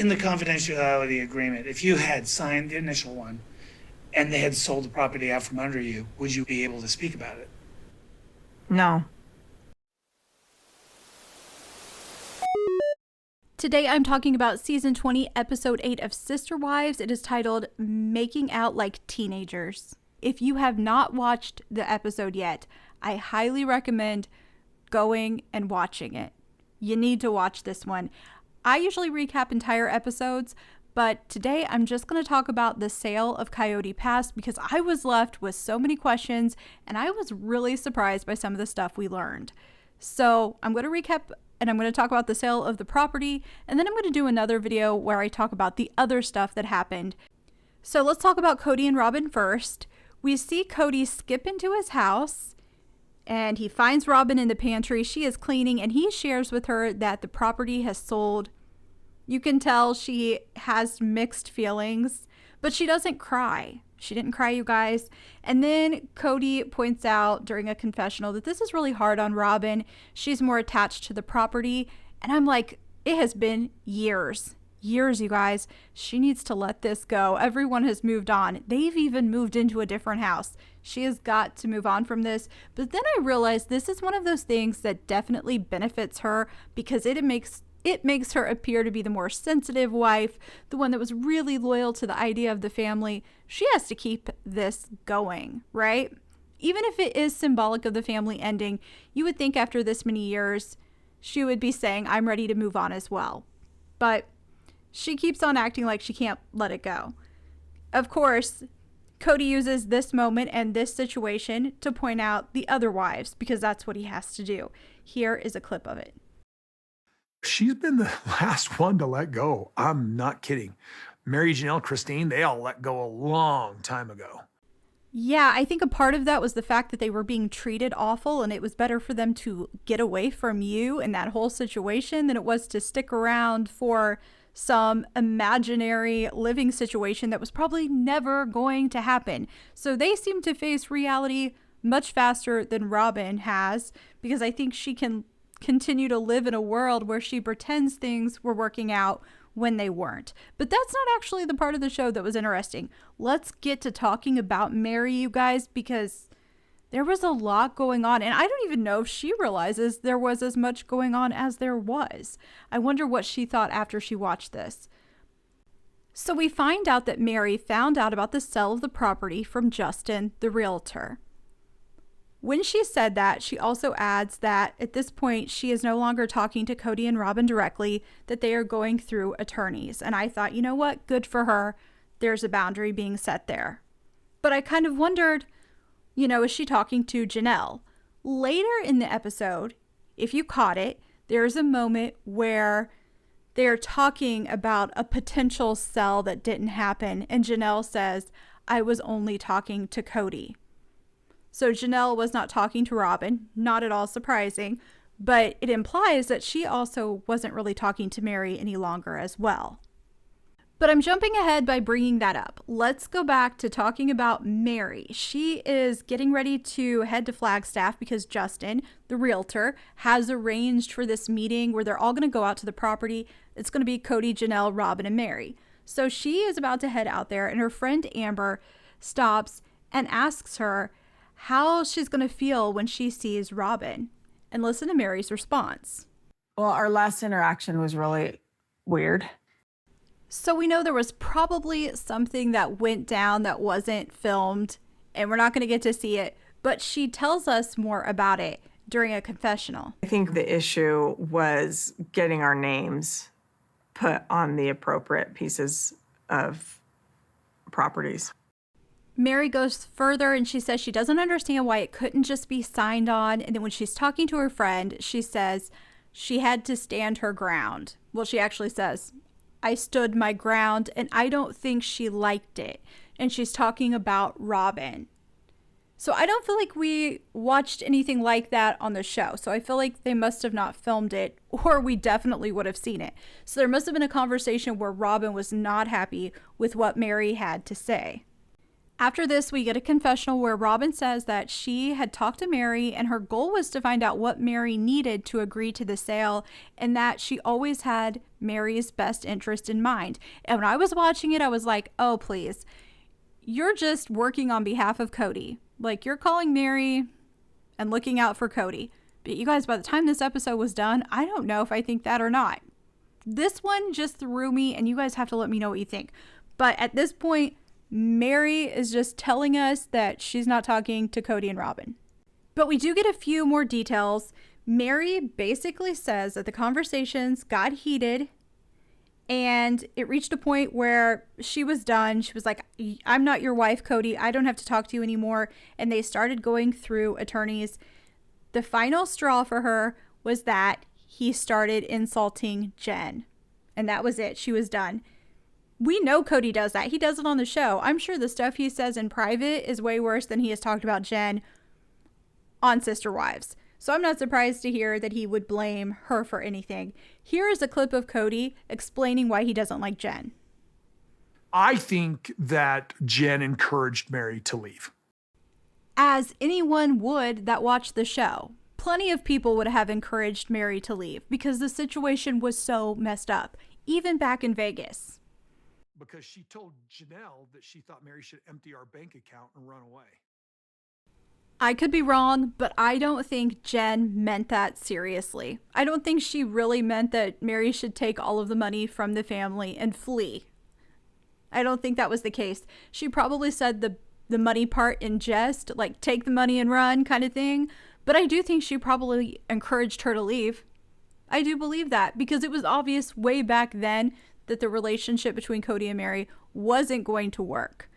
In the confidentiality agreement, if you had signed the initial one and they had sold the property out from under you, would you be able to speak about it? No. Today I'm talking about season 20, episode 8 of Sister Wives. It is titled Making Out Like Teenagers. If you have not watched the episode yet, I highly recommend going and watching it. You need to watch this one. I usually recap entire episodes, but today I'm just going to talk about the sale of Coyote Pass because I was left with so many questions and I was really surprised by some of the stuff we learned. So I'm going to recap and I'm going to talk about the sale of the property, and then I'm going to do another video where I talk about the other stuff that happened. So let's talk about Kody and Robin first. We see Kody skip into his house and he finds Robin in the pantry. She is cleaning and he shares with her that the property has sold. You can tell she has mixed feelings, but she doesn't cry. She didn't cry, you guys. And then Kody points out during a confessional that this is really hard on Robin. She's more attached to the property. And I'm like, it has been years, you guys. She needs to let this go. Everyone has moved on. They've even moved into a different house. She has got to move on from this. But then I realized this is one of those things that definitely benefits her because it makes her appear to be the more sensitive wife, the one that was really loyal to the idea of the family. She has to keep this going, right? Even if it is symbolic of the family ending, you would think after this many years, she would be saying, I'm ready to move on as well. But she keeps on acting like she can't let it go. Of course, Kody uses this moment and this situation to point out the other wives because that's what he has to do. Here is a clip of it. She's been the last one to let go. I'm not kidding. Meri, Janelle, Christine, they all let go a long time ago. Yeah, I think a part of that was the fact that they were being treated awful and it was better for them to get away from you in that whole situation than it was to stick around for some imaginary living situation that was probably never going to happen. So they seem to face reality much faster than Robin has because I think she can continue to live in a world where she pretends things were working out when they weren't. But that's not actually the part of the show that was interesting. Let's get to talking about Meri, you guys, because there was a lot going on, and I don't even know if she realizes there was as much going on as there was. I wonder what she thought after she watched this. So we find out that Meri found out about the sale of the property from Justin, the realtor. When she said that, she also adds that at this point, she is no longer talking to Kody and Robin directly, that they are going through attorneys. And I thought, you know what? Good for her. There's a boundary being set there. But I kind of wondered, is she talking to Janelle? Later in the episode, if you caught it, there's a moment where they're talking about a potential sell that didn't happen. And Janelle says, I was only talking to Kody. So Janelle was not talking to Robin, not at all surprising, but it implies that she also wasn't really talking to Meri any longer as well. But I'm jumping ahead by bringing that up. Let's go back to talking about Meri. She is getting ready to head to Flagstaff because Justin, the realtor, has arranged for this meeting where they're all going to go out to the property. It's going to be Kody, Janelle, Robin, and Meri. So she is about to head out there, and her friend Amber stops and asks her how she's going to feel when she sees Robin. And listen to Meri's response. Well, our last interaction was really weird. So we know there was probably something that went down that wasn't filmed, and we're not going to get to see it, but she tells us more about it during a confessional. I think the issue was getting our names put on the appropriate pieces of properties. Meri goes further and she says she doesn't understand why it couldn't just be signed on. And then when she's talking to her friend, she says she had to stand her ground. Well, she actually says, I stood my ground, and I don't think she liked it. And she's talking about Robin. So I don't feel like we watched anything like that on the show. So I feel like they must have not filmed it, or we definitely would have seen it. So there must have been a conversation where Robin was not happy with what Meri had to say. After this, we get a confessional where Robin says that she had talked to Meri and her goal was to find out what Meri needed to agree to the sale, and that she always had Meri's best interest in mind. And when I was watching it, I was like, oh, please, you're just working on behalf of Kody. Like, you're calling Meri and looking out for Kody. But you guys, by the time this episode was done, I don't know if I think that or not. This one just threw me, and you guys have to let me know what you think. But at this point, Meri is just telling us that she's not talking to Kody and Robin. But we do get a few more details. Meri basically says that the conversations got heated and it reached a point where she was done. She was like, I'm not your wife, Kody. I don't have to talk to you anymore. And they started going through attorneys. The final straw for her was that he started insulting Jen. And that was it. She was done. We know Kody does that. He does it on the show. I'm sure the stuff he says in private is way worse than he has talked about Jen on Sister Wives. So I'm not surprised to hear that he would blame her for anything. Here is a clip of Kody explaining why he doesn't like Jen. I think that Jen encouraged Meri to leave. As anyone would that watched the show. Plenty of people would have encouraged Meri to leave because the situation was so messed up, even back in Vegas. Because she told Janelle that she thought Meri should empty our bank account and run away. I could be wrong, but I don't think Jen meant that seriously. I don't think she really meant that Meri should take all of the money from the family and flee. I don't think that was the case. She probably said the money part in jest, like take the money and run kind of thing. But I do think she probably encouraged her to leave. I do believe that because it was obvious way back then that the relationship between Kody and Meri wasn't going to work.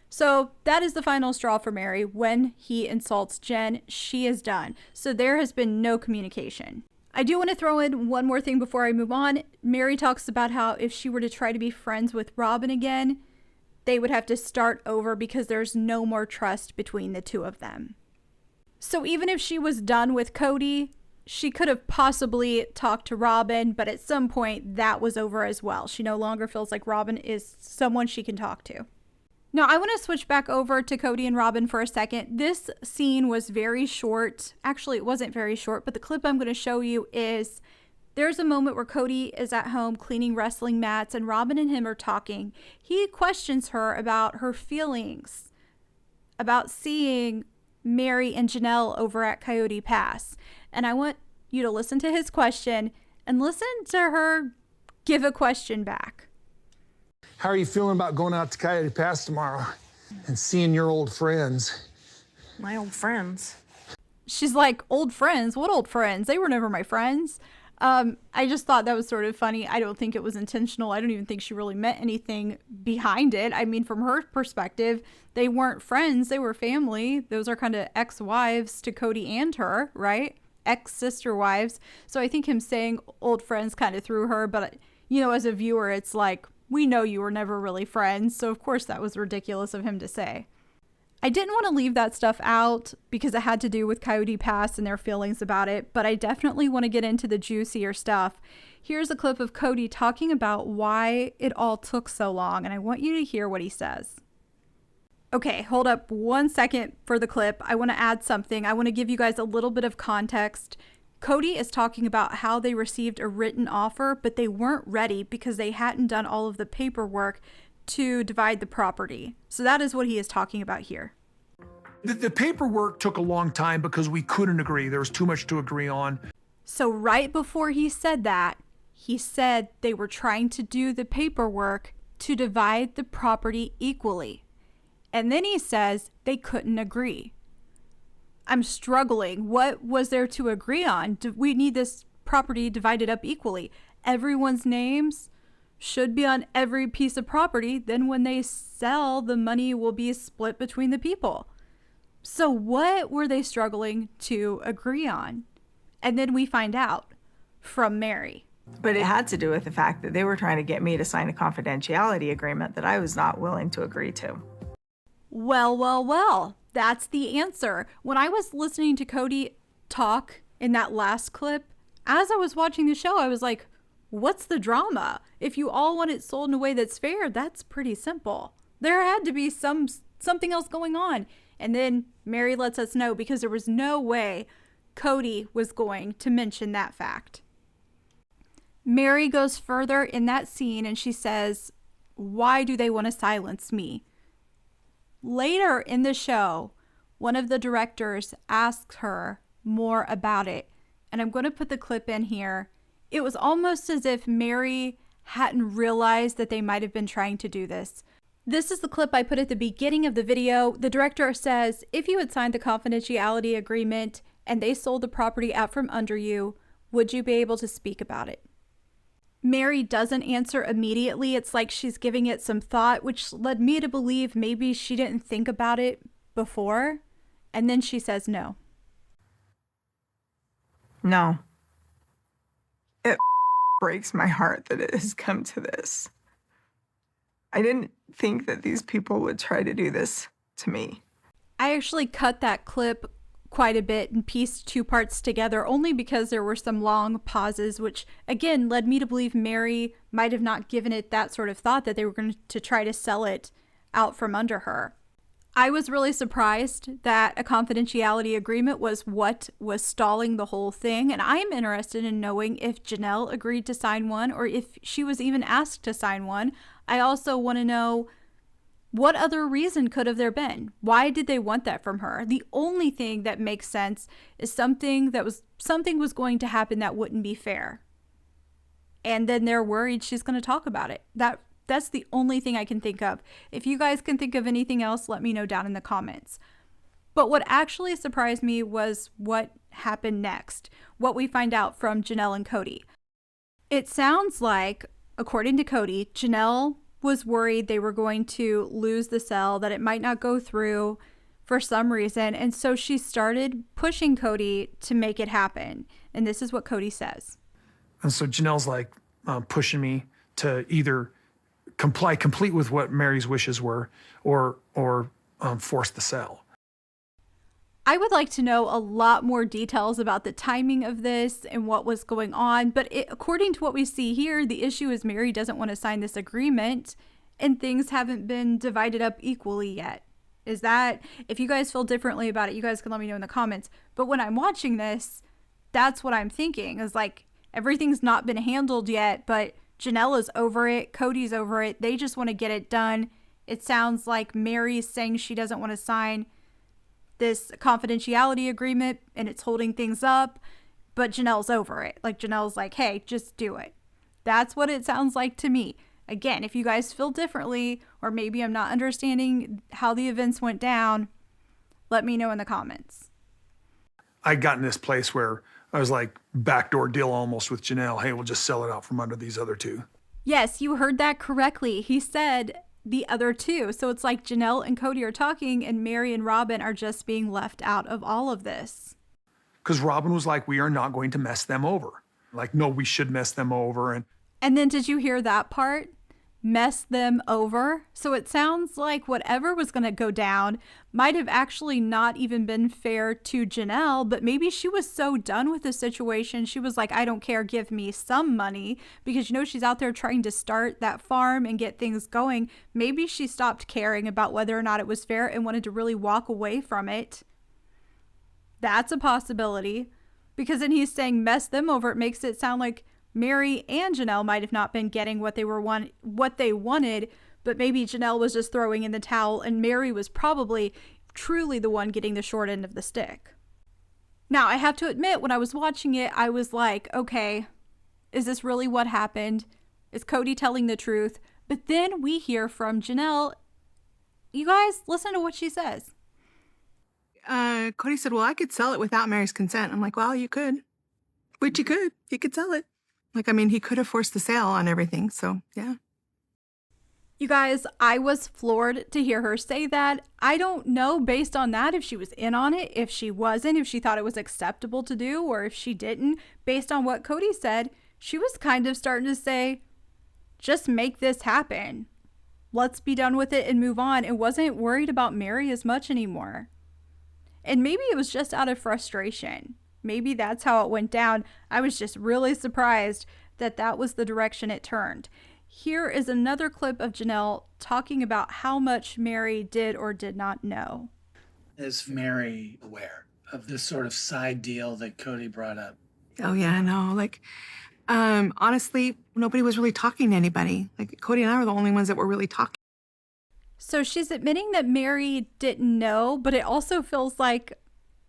So that is the final straw for Meri. When he insults Jen, she is done. So there has been no communication. I do want to throw in one more thing before I move on. Meri talks about how if she were to try to be friends with Robin again, they would have to start over because there's no more trust between the two of them. So even if she was done with Kody, she could have possibly talked to Robin, but at some point that was over as well. She no longer feels like Robin is someone she can talk to. Now, I want to switch back over to Kody and Robin for a second. This scene was very short. Actually, it wasn't very short, but the clip I'm going to show you is there's a moment where Kody is at home cleaning wrestling mats and Robin and him are talking. He questions her about her feelings, about seeing Meri and Janelle over at Coyote Pass. And I want you to listen to his question and listen to her give a question back. How are you feeling about going out to Coyote Pass tomorrow and seeing your old friends? My old friends. She's like, old friends? What old friends? They were never my friends. I just thought that was sort of funny. I don't think it was intentional. I don't even think she really meant anything behind it. I mean, from her perspective, they weren't friends. They were family. Those are kind of ex-wives to Kody and her, right? Ex-sister wives. So I think him saying old friends kind of threw her. But, you know, as a viewer, it's like, we know you were never really friends. So, of course, that was ridiculous of him to say. I didn't want to leave that stuff out because it had to do with Coyote Pass and their feelings about it, but I definitely want to get into the juicier stuff. Here's a clip of Kody talking about why it all took so long, and I want you to hear what he says. Okay, hold up 1 second for the clip. I want to add something. I want to give you guys a little bit of context. Kody is talking about how they received a written offer, but they weren't ready because they hadn't done all of the paperwork to divide the property. So that is what he is talking about here. The paperwork took a long time because we couldn't agree. There was too much to agree on. So right before he said that, he said they were trying to do the paperwork to divide the property equally. And then he says they couldn't agree. I'm struggling. What was there to agree on? Do we need this property divided up equally? Everyone's names should be on every piece of property. Then when they sell, the money will be split between the people. So what were they struggling to agree on? And then we find out from Meri. But it had to do with the fact that they were trying to get me to sign a confidentiality agreement that I was not willing to agree to. Well, that's the answer. When I was listening to Kody talk in that last clip, as I was watching the show, I was like, what's the drama? If you all want it sold in a way that's fair, that's pretty simple. There had to be some something else going on. And then Meri lets us know, because there was no way Kody was going to mention that fact. Meri goes further in that scene and she says, why do they want to silence me? Later in the show, one of the directors asks her more about it. And I'm going to put the clip in here. It was almost as if Meri hadn't realized that they might have been trying to do this. This is the clip I put at the beginning of the video. The director says, if you had signed the confidentiality agreement and they sold the property out from under you, would you be able to speak about it? Meri doesn't answer immediately. It's like she's giving it some thought, which led me to believe maybe she didn't think about it before. And then she says no. No. It breaks my heart that it has come to this. I didn't think that these people would try to do this to me. I actually cut that clip quite a bit and pieced two parts together only because there were some long pauses, which again led me to believe Meri might have not given it that sort of thought, that they were going to try to sell it out from under her. I was really surprised that a confidentiality agreement was what was stalling the whole thing, and I'm interested in knowing if Janelle agreed to sign one or if she was even asked to sign one. I also want to know, what other reason could have there been? Why did they want that from her? The only thing that makes sense is something was going to happen that wouldn't be fair. And then they're worried she's going to talk about it. That's the only thing I can think of. If you guys can think of anything else, let me know down in the comments. But what actually surprised me was what happened next, what we find out from Janelle and Kody. It sounds like, according to Kody, Janelle was worried they were going to lose the sale, that it might not go through for some reason. And so she started pushing Kody to make it happen. And this is what Kody says. And so Janelle's like pushing me to either complete with what Meri's wishes were, or force the sale. I would like to know a lot more details about the timing of this and what was going on. But according to what we see here, the issue is Meri doesn't want to sign this agreement and things haven't been divided up equally yet. Is that, if you guys feel differently about it, you guys can let me know in the comments. But when I'm watching this, that's what I'm thinking, is like everything's not been handled yet, but Janelle is over it. Kody's over it. They just want to get it done. It sounds like Meri's saying she doesn't want to sign this confidentiality agreement and it's holding things up, but Janelle's over it. Like Janelle's like, hey, just do it. That's what it sounds like to me. Again, if you guys feel differently, or maybe I'm not understanding how the events went down, let me know in the comments. I got in this place where I was like, backdoor deal almost with Janelle. Hey, we'll just sell it out from under these other two. Yes, you heard that correctly. He said the other two. So it's like Janelle and Kody are talking and Meri and Robin are just being left out of all of this. Because Robin was like, we are not going to mess them over. Like, no, we should mess them over. And then did you hear that part? Mess them over. So it sounds like whatever was going to go down might have actually not even been fair to Janelle, but maybe she was so done with the situation, she was like, I don't care, give me some money, because you know she's out there trying to start that farm and get things going. Maybe she stopped caring about whether or not it was fair and wanted to really walk away from it. That's a possibility, because then he's saying mess them over. It makes it sound like Meri and Janelle might have not been getting what they wanted, but maybe Janelle was just throwing in the towel and Meri was probably truly the one getting the short end of the stick. Now, I have to admit, when I was watching it, I was like, okay, is this really what happened? Is Kody telling the truth? But then we hear from Janelle. You guys, listen to what she says. Kody said, well, I could sell it without Meri's consent. I'm like, well, you could. Which you could. You could sell it. Like, I mean, he could have forced the sale on everything, so yeah. You guys, I was floored to hear her say that. I don't know based on that if she was in on it, if she wasn't, if she thought it was acceptable to do, or if she didn't. Based on what Kody said, she was kind of starting to say, just make this happen. Let's be done with it and move on. And wasn't worried about Meri as much anymore. And maybe it was just out of frustration. Maybe that's how it went down. I was just really surprised that that was the direction it turned. Here is another clip of Janelle talking about how much Meri did or did not know. Is Meri aware of this sort of side deal that Kody brought up? Oh yeah, no. Like, honestly, nobody was really talking to anybody. Like Kody and I were the only ones that were really talking. So she's admitting that Meri didn't know, but it also feels like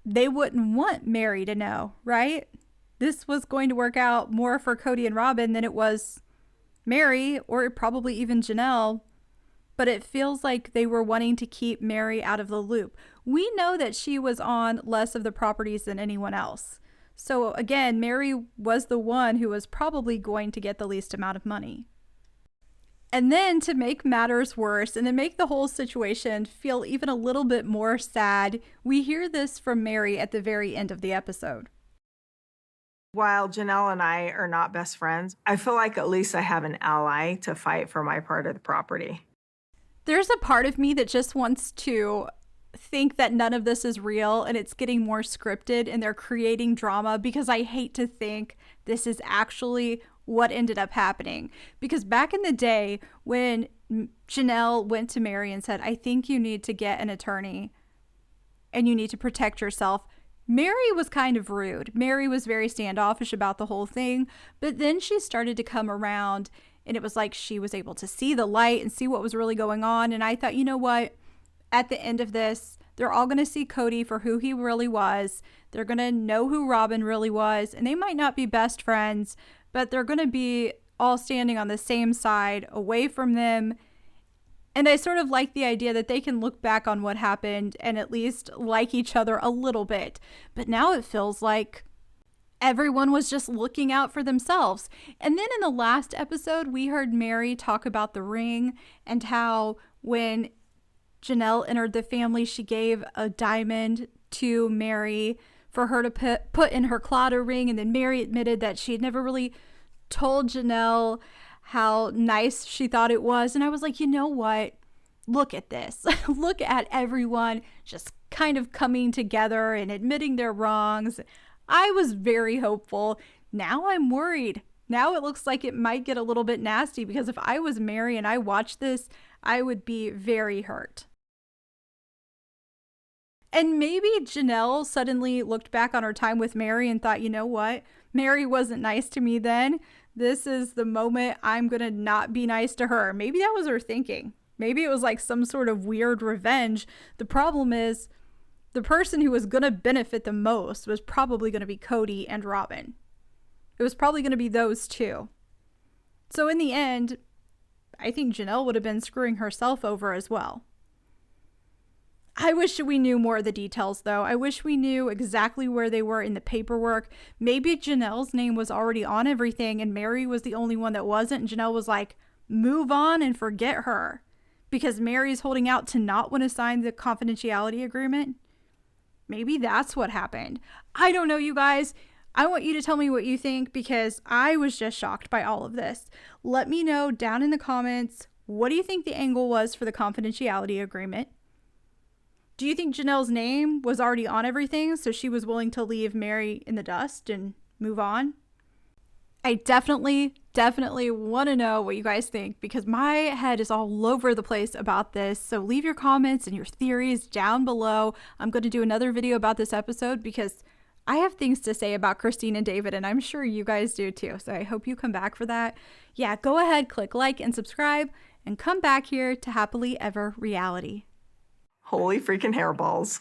they wouldn't want Meri to know, right? This was going to work out more for Kody and Robin than it was Meri or probably even Janelle. But it feels like they were wanting to keep Meri out of the loop. We know that she was on less of the properties than anyone else. So again, Meri was the one who was probably going to get the least amount of money. And then to make matters worse and to make the whole situation feel even a little bit more sad, we hear this from Meri at the very end of the episode. While Janelle and I are not best friends, I feel like at least I have an ally to fight for my part of the property. There's a part of me that just wants to think that none of this is real and it's getting more scripted and they're creating drama, because I hate to think this is actually what ended up happening. Because back in the day when Janelle went to Meri and said, I think you need to get an attorney and you need to protect yourself, Meri was kind of rude. Meri was very standoffish about the whole thing, but then she started to come around and it was like she was able to see the light and see what was really going on. And I thought, you know what? At the end of this, they're all going to see Kody for who he really was. They're going to know who Robin really was. And they might not be best friends, but they're going to be all standing on the same side away from them. And I sort of like the idea that they can look back on what happened and at least like each other a little bit. But now it feels like everyone was just looking out for themselves. And then in the last episode, we heard Meri talk about the ring and how when Janelle entered the family, she gave a diamond to Meri for her to put in her claddagh ring. And then Meri admitted that she had never really told Janelle how nice she thought it was. And I was like, you know what? Look at this. Look at everyone just kind of coming together and admitting their wrongs. I was very hopeful. Now I'm worried. Now it looks like it might get a little bit nasty, because if I was Meri and I watched this, I would be very hurt. And maybe Janelle suddenly looked back on her time with Meri and thought, you know what? Meri wasn't nice to me then. This is the moment I'm going to not be nice to her. Maybe that was her thinking. Maybe it was like some sort of weird revenge. The problem is the person who was going to benefit the most was probably going to be Kody and Robin. It was probably going to be those two. So in the end, I think Janelle would have been screwing herself over as well. I wish we knew more of the details, though. I wish we knew exactly where they were in the paperwork. Maybe Janelle's name was already on everything and Meri was the only one that wasn't. And Janelle was like, move on and forget her, because Meri's holding out to not want to sign the confidentiality agreement. Maybe that's what happened. I don't know, you guys. I want you to tell me what you think, because I was just shocked by all of this. Let me know down in the comments, what do you think the angle was for the confidentiality agreement? Do you think Janelle's name was already on everything, so she was willing to leave Meri in the dust and move on? I definitely want to know what you guys think, because my head is all over the place about this. So leave your comments and your theories down below. I'm going to do another video about this episode because I have things to say about Christine and David, and I'm sure you guys do too. So I hope you come back for that. Yeah, go ahead, click like and subscribe, and come back here to Happily Ever Reality. Holy freaking hairballs.